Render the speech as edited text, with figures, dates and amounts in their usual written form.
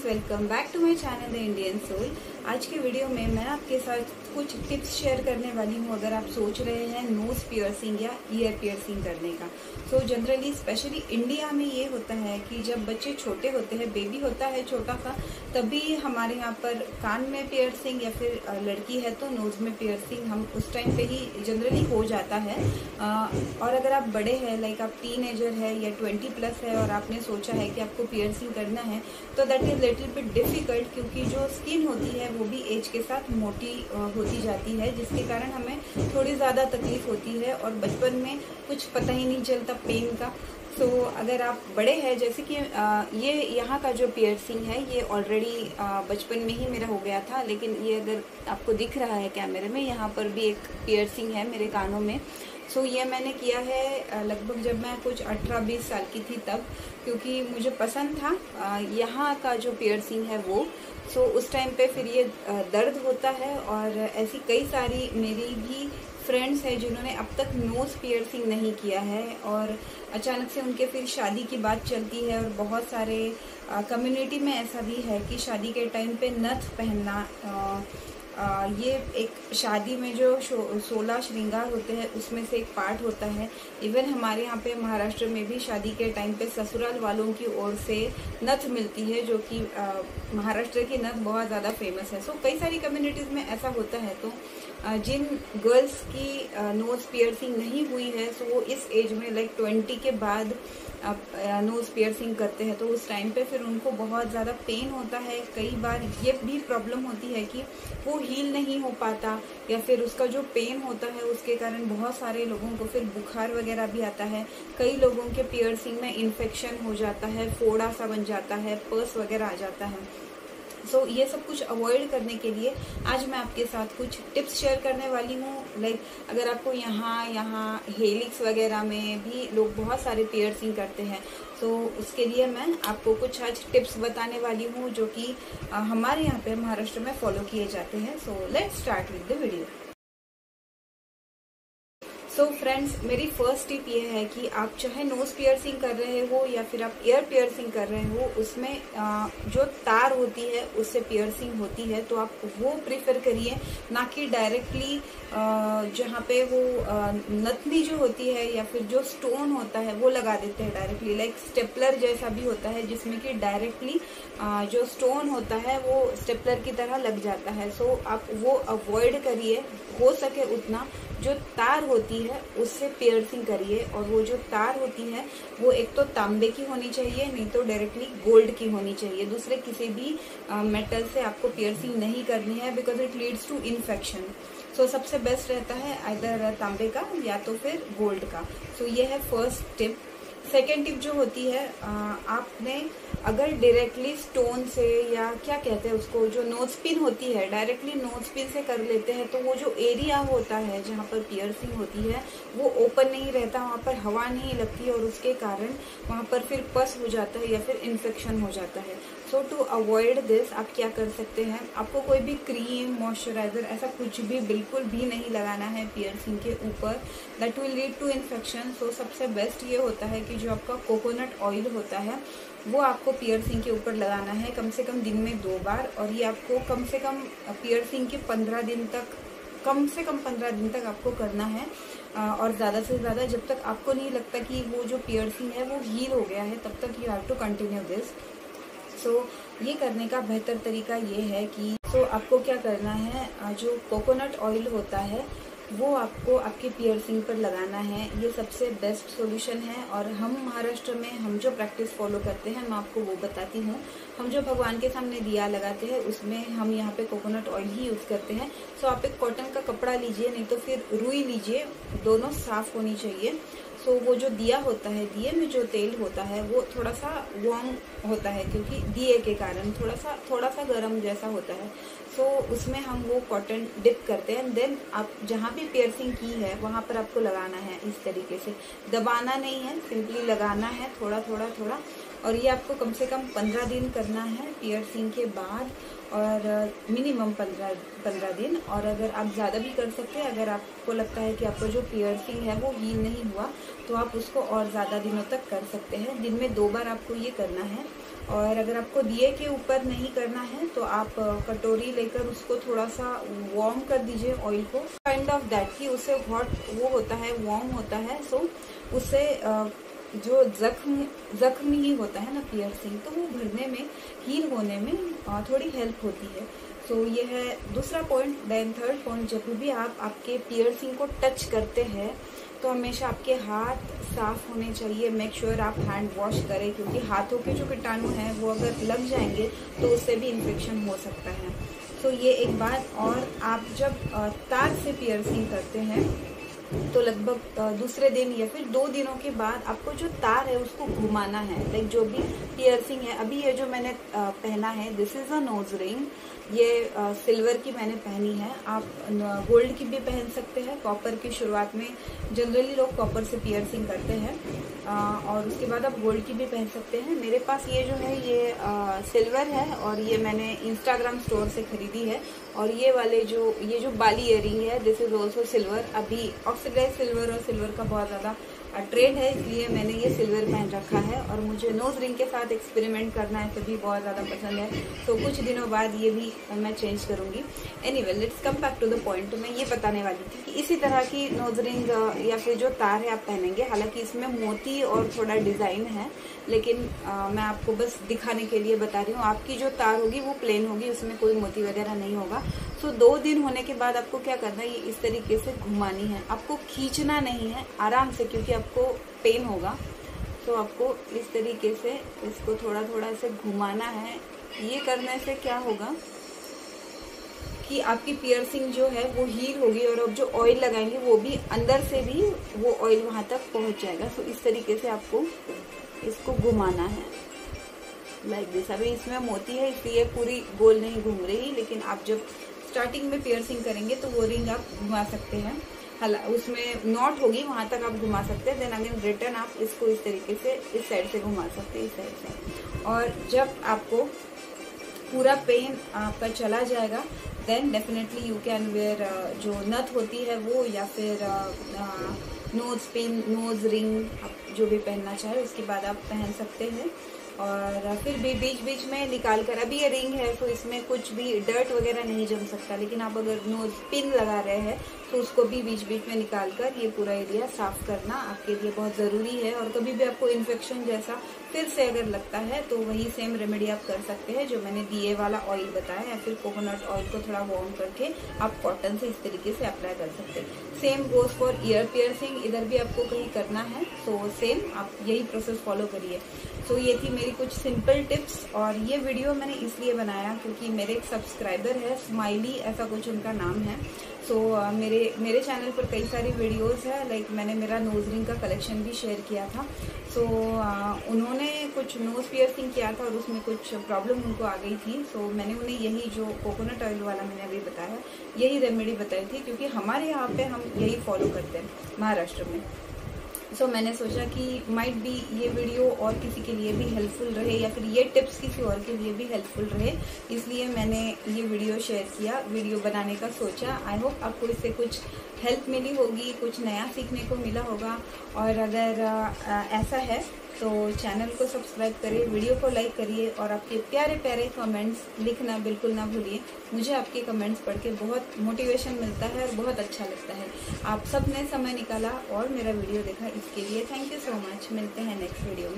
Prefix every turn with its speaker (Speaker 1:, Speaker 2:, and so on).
Speaker 1: Welcome back to my channel the Indian soul. आज के video में मैं आपके साथ कुछ टिप्स शेयर करने वाली हूँ अगर आप सोच रहे हैं नोज पियर्सिंग या ईयर पियर्सिंग करने का। सो जनरली स्पेशली इंडिया में ये होता है कि जब बच्चे छोटे होते हैं, बेबी होता है छोटा सा, तभी हमारे यहाँ पर कान में पियर्सिंग या फिर लड़की है तो नोज में पियर्सिंग हम उस टाइम पे ही जनरली हो जाता है। और अगर आप बड़े हैं, लाइक आप टीनेजर है या 20+ है और आपने सोचा है कि आपको पियर्सिंग करना है, तो that is little bit difficult, क्योंकि जो स्किन होती है वो भी एज के साथ मोटी होती जाती है, जिसके कारण हमें थोड़ी ज़्यादा तकलीफ होती है और बचपन में कुछ पता ही नहीं चलता पेन का। तो अगर आप बड़े हैं, जैसे कि ये यहाँ का जो पियर्सिंग है ये ऑलरेडी बचपन में ही मेरा हो गया था, लेकिन ये अगर आपको दिख रहा है कैमरे में, यहाँ पर भी एक पियर्सिंग है मेरे कानों में। सो ये मैंने किया है लगभग जब मैं कुछ 18-20 साल की थी तब, क्योंकि मुझे पसंद था यहाँ का जो पियर्सिंग है वो। सो उस टाइम पे फिर ये दर्द होता है, और ऐसी कई सारी मेरी भी फ्रेंड्स हैं जिन्होंने अब तक नोज पियर्सिंग नहीं किया है, और अचानक से उनके फिर शादी की बात चलती है। और बहुत सारे कम्युनिटी में ऐसा भी है कि शादी के टाइम पे नथ पहनना, ये एक शादी में जो 16 श्रृंगार होते हैं उसमें से एक पार्ट होता है। इवन हमारे यहाँ पे महाराष्ट्र में भी शादी के टाइम पे ससुराल वालों की ओर से नथ मिलती है, जो कि महाराष्ट्र की नथ बहुत ज़्यादा फेमस है। सो कई सारी कम्युनिटीज़ में ऐसा होता है। तो जिन गर्ल्स की नोज पियर्सिंग नहीं हुई है, सो वो इस एज में लाइक 20 के बाद नोज पियर्सिंग करते हैं, तो उस टाइम पे फिर उनको बहुत ज़्यादा पेन होता है। कई बार ये भी प्रॉब्लम होती है कि वो हील नहीं हो पाता, या फिर उसका जो पेन होता है उसके कारण बहुत सारे लोगों को फिर बुखार वगैरह भी आता है। कई लोगों के पियर्सिंग में इन्फेक्शन हो जाता है, फोड़ा सा बन जाता है, पर्स वगैरह आ जाता है। सो ये सब कुछ अवॉइड करने के लिए आज मैं आपके साथ कुछ टिप्स शेयर करने वाली हूँ। लाइक अगर आपको यहाँ हेलिक्स वगैरह में भी लोग बहुत सारे पियर्सिंग करते हैं, तो उसके लिए मैं आपको कुछ आज टिप्स बताने वाली हूँ जो कि हमारे यहाँ पे महाराष्ट्र में फॉलो किए जाते हैं। So let's start with the video. So friends, मेरी फर्स्ट टिप ये है कि आप चाहे नोज पियर्सिंग कर रहे हो या फिर आप ईयर पियर्सिंग कर रहे हो, उसमें जो तार होती है उससे पियर्सिंग होती है, तो आप वो प्रेफर करिए, ना कि डायरेक्टली जहाँ पे वो नथनी जो होती है या फिर जो स्टोन होता है वो लगा देते हैं डायरेक्टली। लाइक स्टेपलर जैसा भी होता है जिसमें कि डायरेक्टली जो स्टोन होता है वो स्टेपलर की तरह लग जाता है। सो आप वो अवॉइड करिए, हो सके उतना जो तार होती है उससे पियर्सिंग करिए। और वो जो तार होती है वो एक तो तांबे की होनी चाहिए, नहीं तो डायरेक्टली गोल्ड की होनी चाहिए। दूसरे किसी भी मेटल से आपको पियर्सिंग नहीं करनी है, because it leads to infection. So सबसे बेस्ट रहता है आइदर तांबे का या तो फिर गोल्ड का। सो ये है फर्स्ट टिप। सेकेंड टिप जो होती है, आपने अगर डायरेक्टली स्टोन से या क्या कहते हैं उसको, जो नोज पिन होती है, डायरेक्टली नोज पिन से कर लेते हैं, तो वो जो एरिया होता है जहाँ पर पियर्सिंग होती है वो ओपन नहीं रहता, वहाँ पर हवा नहीं लगती, और उसके कारण वहाँ पर फिर पस हो जाता है या फिर इन्फेक्शन हो जाता है। सो टू अवॉइड दिस आप क्या कर सकते हैं, आपको कोई भी क्रीम, मॉइस्चराइजर ऐसा कुछ भी बिल्कुल भी नहीं लगाना है पियर्सिंग के ऊपर, that will lead to infection. So सबसे बेस्ट ये होता है कि जो आपका कोकोनट ऑयल होता है वो आपको पियर्सिंग के ऊपर लगाना है कम से कम दिन में 2 बार, और ये आपको कम से कम पियर्सिंग के 15 दिन तक, कम से कम 15 दिन तक आपको करना है। और ज़्यादा से ज़्यादा जब तक आपको नहीं लगता कि वो जो पियर्सिंग है वो हील हो गया है, तब तक you have to continue this. So ये करने का बेहतर तरीका ये है कि आपको क्या करना है, जो कोकोनट ऑयल होता है वो आपको आपके पियर्सिंग पर लगाना है। ये सबसे बेस्ट सॉल्यूशन है, और हम महाराष्ट्र में हम जो प्रैक्टिस फॉलो करते हैं मैं आपको वो बताती हूँ। हम जो भगवान के सामने दिया लगाते हैं उसमें हम यहाँ पे कोकोनट ऑयल ही यूज़ करते हैं। सो आप एक कॉटन का कपड़ा लीजिए, नहीं तो फिर रुई लीजिए, दोनों साफ़ होनी चाहिए। सो वो जो दिया होता है, दिए में जो तेल होता है वो थोड़ा सा वार्म होता है, क्योंकि दिए के कारण थोड़ा सा गर्म जैसा होता है। सो उसमें हम वो कॉटन डिप करते हैं, देन आप जहाँ भी पियर्सिंग की है वहाँ पर आपको लगाना है। इस तरीके से दबाना नहीं है, सिंपली लगाना है थोड़ा थोड़ा थोड़ा। और ये आपको कम से कम 15 दिन करना है पियर्सिंग के बाद, और मिनिमम 15 दिन। और अगर आप ज़्यादा भी कर सकते हैं, अगर आपको लगता है कि आपका जो पियर्सिंग है वो हील नहीं हुआ, तो आप उसको और ज़्यादा दिनों तक कर सकते हैं। दिन में 2 बार आपको ये करना है। और अगर आपको दिए के ऊपर नहीं करना है तो आप कटोरी लेकर उसको थोड़ा सा वार्म कर दीजिए ऑयल को, काइंड ऑफ दैट कि उससे हॉट वो होता है, वार्म होता है, सो उससे जो जख्म ही होता है ना पियर्सिंग, तो वो भरने में, हील होने में थोड़ी हेल्प होती है। सो ये है दूसरा पॉइंट। देन थर्ड पॉइंट, जब भी आप आपके पियर्सिंग को टच करते हैं तो हमेशा आपके हाथ साफ होने चाहिए। मेक श्योर आप हैंड वॉश करें, क्योंकि हाथों के जो कीटाणु हैं वो अगर लग जाएंगे तो उससे भी इन्फेक्शन हो सकता है। तो ये एक बात। और आप जब तार से पियर्सिंग करते हैं तो लगभग दूसरे दिन या फिर 2 दिनों के बाद आपको जो तार है उसको घुमाना है। लाइक जो भी पियर्सिंग है, अभी ये जो मैंने पहना है, this is a nose ring, ये सिल्वर की मैंने पहनी है। आप गोल्ड की भी पहन सकते हैं। कॉपर की शुरुआत में जनरली लोग कॉपर से पियर्सिंग करते हैं, और उसके बाद आप गोल्ड की भी पहन सकते हैं। मेरे पास ये जो है ये सिल्वर है, और ये मैंने इंस्टाग्राम स्टोर से खरीदी है। और ये वाले ये जो बाली इयरिंग है, दिस इज ऑल्सो सिल्वर। अभी ऑक्सीडाइज सिल्वर और सिल्वर का बहुत ज़्यादा ट्रेंड है, इसलिए मैंने ये सिल्वर पहन रखा है। और मुझे नोज रिंग के साथ एक्सपेरिमेंट करना है, तभी बहुत ज़्यादा पसंद है, तो कुछ दिनों बाद ये भी मैं चेंज करूंगी। Anyway, let's come back to the point. मैं ये बताने वाली थी कि इसी तरह की नोज रिंग या फिर जो तार है आप पहनेंगे, हालांकि इसमें मोती और थोड़ा डिजाइन है, लेकिन मैं आपको बस दिखाने के लिए बता रही हूँ। आपकी जो तार होगी वो प्लेन होगी, उसमें कोई मोती वगैरह नहीं होगा। सो 2 दिन होने के बाद आपको क्या करना है, ये इस तरीके से घुमानी है। आपको खींचना नहीं है, आराम से, क्योंकि आपको पेन होगा। तो आपको इस तरीके से इसको थोड़ा थोड़ा से घुमाना है। ये करने से क्या होगा कि आपकी पियर्सिंग जो है वो हील होगी, और अब जो ऑयल लगाएंगे वो भी अंदर से भी वो ऑयल वहां तक पहुंच जाएगा। सो इस तरीके से आपको इसको घुमाना है, लाइक दिस। अभी इसमें मोती है इसलिए पूरी गोल नहीं घूम रही, लेकिन आप जब स्टार्टिंग में पियर्सिंग करेंगे तो वो रिंग आप घुमा सकते हैं। उसमें नॉट होगी, वहां तक आप घुमा सकते हैं। देन अगेन रिटर्न आप इसको इस तरीके से इस साइड से घुमा सकते हैं, इस साइड से। और जब आपको पूरा पेन आपका चला जाएगा, then definitely you can wear जो नथ होती है वो, या फिर नोज पिन, नोज रिंग, आप जो भी पहनना चाहे उसके बाद आप पहन सकते हैं। और फिर भी बीच बीच में निकाल कर, अभी ये रिंग है तो इसमें कुछ भी डर्ट वगैरह नहीं जम सकता, लेकिन आप अगर नोज पिन लगा रहे हैं तो उसको भी बीच बीच में निकाल कर ये पूरा एरिया साफ करना आपके लिए बहुत ज़रूरी है। और कभी भी आपको इन्फेक्शन जैसा फिर से अगर लगता है तो वही सेम रेमेडी आप कर सकते हैं जो मैंने दिए वाला ऑयल बताया, या फिर कोकोनट ऑयल को थोड़ा वार्म करके आप कॉटन से इस तरीके से अप्लाई कर सकते हैं। Same goes for year piercing, इधर भी आपको कहीं करना है तो सेम आप यही प्रोसेस फॉलो करिए। तो ये थी मेरी कुछ सिंपल टिप्स, और ये वीडियो मैंने इसलिए बनाया क्योंकि मेरे एक सब्सक्राइबर है, स्माइली ऐसा कुछ उनका नाम है। सो मेरे चैनल पर कई सारी वीडियोस है, लाइक मैंने मेरा नोज रिंग का कलेक्शन भी शेयर किया था। सो उन्होंने कुछ नोज पियर्सिंग किया था और उसमें कुछ प्रॉब्लम उनको आ गई थी। सो मैंने उन्हें यही जो कोकोनट ऑयल वाला मैंने अभी बताया, यही रेमेडी बताई थी, क्योंकि हमारे यहाँ पे हम यही फॉलो करते हैं महाराष्ट्र में। सो मैंने सोचा कि माइट बी ये वीडियो और किसी के लिए भी हेल्पफुल रहे, या फिर ये टिप्स किसी और के लिए भी हेल्पफुल रहे, इसलिए मैंने ये वीडियो शेयर किया, वीडियो बनाने का सोचा। आई होप आपको इससे कुछ हेल्प मिली होगी, कुछ नया सीखने को मिला होगा। और अगर ऐसा है तो चैनल को सब्सक्राइब करिए, वीडियो को लाइक करिए, और आपके प्यारे प्यारे कमेंट्स लिखना बिल्कुल ना भूलिए। मुझे आपके कमेंट्स पढ़ के बहुत मोटिवेशन मिलता है और बहुत अच्छा लगता है। आप सब ने समय निकाला और मेरा वीडियो देखा, इसके लिए थैंक यू सो मच। मिलते हैं नेक्स्ट वीडियो में।